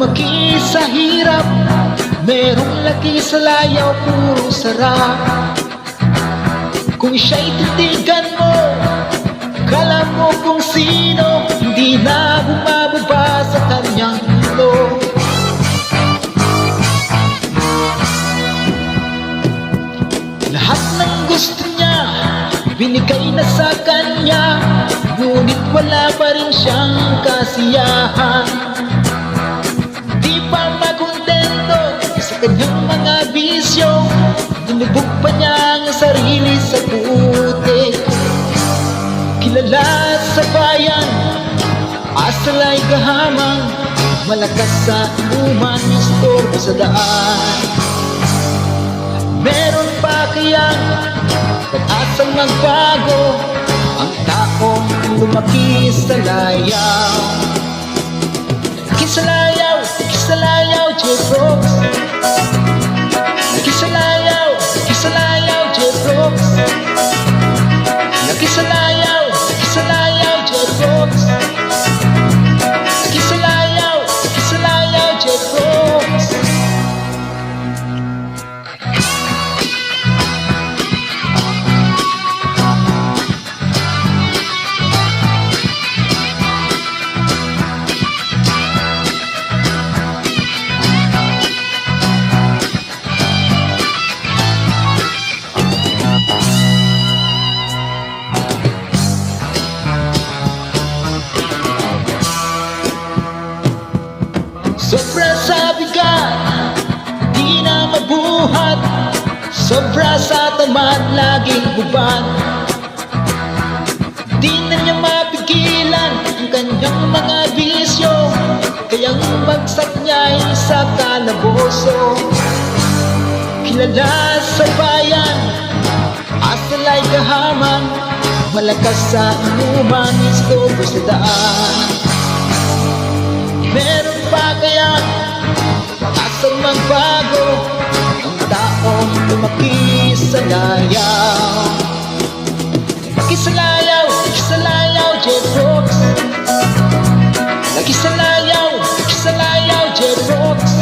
lumaki sa hirap, merong laki sa layaw, puro sarap. Kung siya'y titigan mo, kala mo kung sino, hindi na bumababa sa kanyang mundo. Lahat ng gusto niya, binigay na sa kanya, ngunit wala pa rin siyang kasiyahan. Di pa makontento sa kanyang mga bisyo, dinubog pa niya ang sarili sa putik. Kilala sa bayan, asala'y gahamang, malakas sa inuman, istorbo sa daan. Meron pa kayang pag-asang magbago ang taong lumaki sa layaw? Laki sa layaw, J-Rocks. Laki sa layaw, J-Rocks. Laki sa layaw, J-Rocks. Laki sa layaw, J-Rocks. Sobra sa bigat, di na mabuhat. Sobra sa tamad, laging hubad. Di na niya mapigilan ang kanyang mga bisyo, kayang bagsak niya'y sa kalaboso. Kilala sa bayan, asala'y gahamang, malakas sa inuman, istorbo sa daan. Meron pa kaya pag-asang magbago ang taong lumaki sa layaw? Laki sa layaw, J-Rocks. Laki sa layaw, J-Rocks.